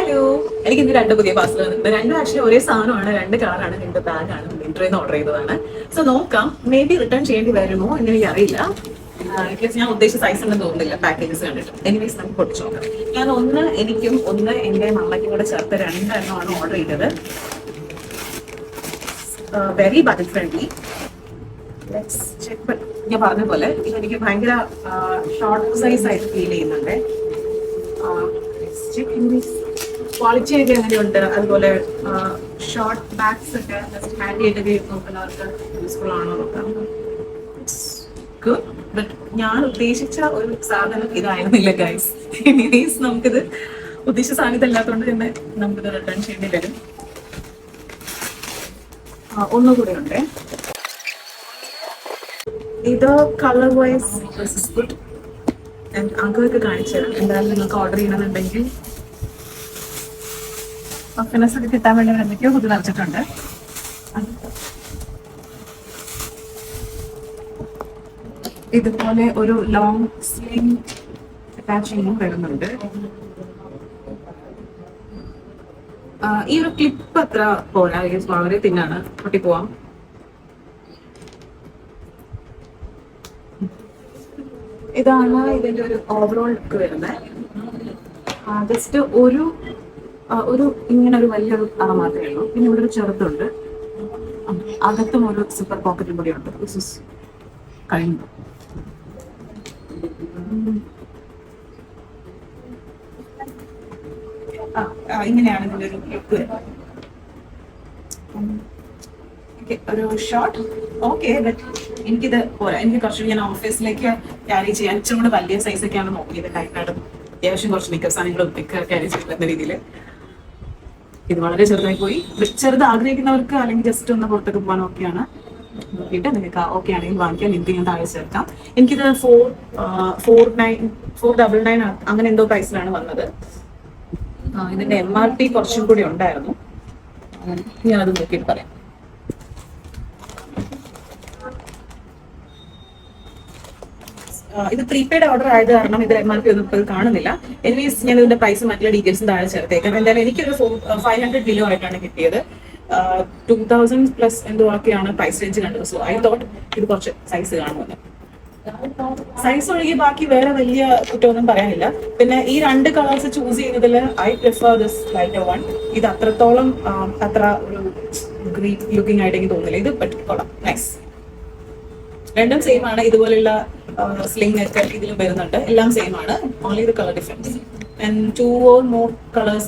Hello, എനിക്ക് ഇന്ന് രണ്ട് പുതിയ പാർസൽ വന്നിട്ടുണ്ട്. രണ്ടും ആക്ച്വലി ഒരേ സാധനമാണ്, രണ്ട് കളറാണ്, രണ്ട് ബാഗാണ്. മിൻട്രയിൽ നിന്ന് ഓർഡർ ചെയ്തതാണ്. സോ നോക്കാം, മേ ബി റിട്ടേൺ ചെയ്യേണ്ടി വരുമോ എന്ന് എനിക്ക് അറിയില്ല. ഞാൻ ഉദ്ദേശിച്ച സൈസ് ഒന്നും തോന്നുന്നില്ല പാക്കേജസ് കണ്ടിട്ട്. എനിവേസ് നമുക്ക് പൊട്ടിച്ചു നോക്കാം. ഞാൻ ഒന്ന് എനിക്കും ഒന്ന് എൻ്റെ മമ്മയ്ക്കും കൂടെ ചേർത്ത് രണ്ടെണ്ണമാണ് ഓർഡർ ചെയ്തത്. Very budget friendly. Let's check. ഞാൻ പറഞ്ഞ പോലെ ഇതെനിക്ക് ഭയങ്കര ഷോർട്ട് സൈസ് ആയിട്ട് ഫീൽ ചെയ്യുന്നുണ്ട്. ക്വാളിറ്റി ഒക്കെ എങ്ങനെയുണ്ട്, അതുപോലെ ഷോർട്ട് ബാഗ്സ് ഒക്കെ ഹാൻഡി ആയിട്ടൊക്കെ നോക്കുന്നവർക്ക് യൂസ്ഫുൾ ആണോ നോക്കാം. ഗുഡ്, ബട്ട് ഞാൻ ഉദ്ദേശിച്ച ഒരു സാധനം ഇതായിരുന്നില്ല ഗൈസ്. എനിവേസ് നമുക്കിത് ഉദ്ദേശിച്ച സാധനം ഇതല്ലാത്തതുകൊണ്ട് തന്നെ നമുക്കിത് റിട്ടേൺ ചെയ്യേണ്ടി വരും. ഒന്നുകൂടെ ഉണ്ട്. ഇത് കളർ വൈസ് ഗുഡ്. അങ്കൊക്കെ കാണിച്ചു തരാം. എന്തായാലും നിങ്ങൾക്ക് ഓർഡർ ചെയ്യണമെന്നുണ്ടെങ്കിൽ ഫിനസ് ഒക്കെ കിട്ടാൻ വേണ്ടി എന്തൊക്കെയോ കുത്തി നിറച്ചിട്ടുണ്ട്. ഇതുപോലെ ഒരു ലോങ് സ്ലീവ് അറ്റാച്ചിങ്ങും വരുന്നുണ്ട്. ഈ ഒരു ക്ലിപ്പ് അത്ര പോരാ, വളരെ തിന്നാണ്, പൊട്ടിപ്പോവാം. ഇതാണ് ഇതിന്റെ ഒരു ഓവറോൾ ലുക്ക് വരുന്നത്. ജസ്റ്റ് ഒരു ഇങ്ങനെ ഒരു വലിയൊരു അറ മാത്രമേ ഉള്ളൂ. പിന്നെ ഇവിടെ ഒരു ചെറുതുണ്ട്, അകത്തും ഒരു സൂപ്പർ പോക്കറ്റും കൂടി ഉണ്ട്. കഴിഞ്ഞു. ഇങ്ങനെയാണ് ഇതിന്റെ ഒരു ലുക്ക് വരുന്നത്. ഒരു ഷോർട്ട് ഓക്കെ, ബട്ട് എനിക്കിത് പോരാ. എനിക്ക് കുറച്ചുകൂടി ഞാൻ ഓഫീസിലേക്ക് ക്യാരി ചെയ്യാൻ ഇച്ചിരി കൂടെ വലിയ സൈസൊക്കെയാണ് നോക്കിയത്. ടൈറ്റായിട്ട് അത്യാവശ്യം കുറച്ച് മേക്കപ്പ് സാധനങ്ങളും ഒക്കെ ക്യാരി ചെയ്യുന്ന രീതിയിൽ ഇത് വളരെ ചെറുതായി പോയി. ചെറുത് ആഗ്രഹിക്കുന്നവർക്ക് അല്ലെങ്കിൽ ജസ്റ്റ് ഒന്ന് പുറത്തൊക്കെ പോകാൻ ഓക്കെയാണ്. നോക്കിയിട്ട് നിങ്ങൾക്ക് ഓക്കെ ആണെങ്കിൽ വാങ്ങിക്കാൻ. ലിങ്ക് ഞാൻ താഴെ ചേർക്കാം. എനിക്കിത് 499 അങ്ങനെ എന്തോ പ്രൈസിലാണ് വന്നത്. ഇതിന്റെ MRP കുറച്ചും കൂടി ഉണ്ടായിരുന്നു. ഞാനത് നോക്കിയിട്ട് പറയാം. ഇത് പ്രീപെയ്ഡ് ഓർഡർ ആയത് കാരണം ഇത് MRP ഒന്നും ഇപ്പോൾ കാണുന്നില്ല. എനിവേസ് ഞാൻ ഇതിന്റെ പ്രൈസും മറ്റുള്ള ഡീറ്റെയിൽസും താഴെ ചേർത്തേക്കാം. എന്തായാലും എനിക്കൊരു 500 കിലോ ആയിട്ടാണ് കിട്ടിയത്. 2000 പ്ലസ് എന്തോ ഒക്കെയാണ് പ്രൈസ് റേഞ്ച് കണ്ടത്. സോ ഐ തോട്ട് ഇത് കുറച്ച് സൈസ് കാണുമെന്ന്. സൈസ് ഒഴികെ ബാക്കി വേറെ വലിയ കുറ്റമൊന്നും പറയാനില്ല. പിന്നെ ഈ രണ്ട് കളേഴ്സ് ചൂസ് ചെയ്യുന്നതിൽ I prefer this lighter one. ഇത് അത്രത്തോളം അത്ര ഒരു ഗ്രീൻ ലുക്കിംഗ് ആയിട്ട് എനിക്ക് തോന്നുന്നില്ല. ഇത് കൊള്ളാം, നൈസ്. രണ്ടും സെയിം ആണ്. ഇതുപോലുള്ള സ്ലിംഗ് ഒക്കെ ഇതിലും വരുന്നുണ്ട്. എല്ലാം സെയിം ആണ്. Only the colour difference. And 2 or more colours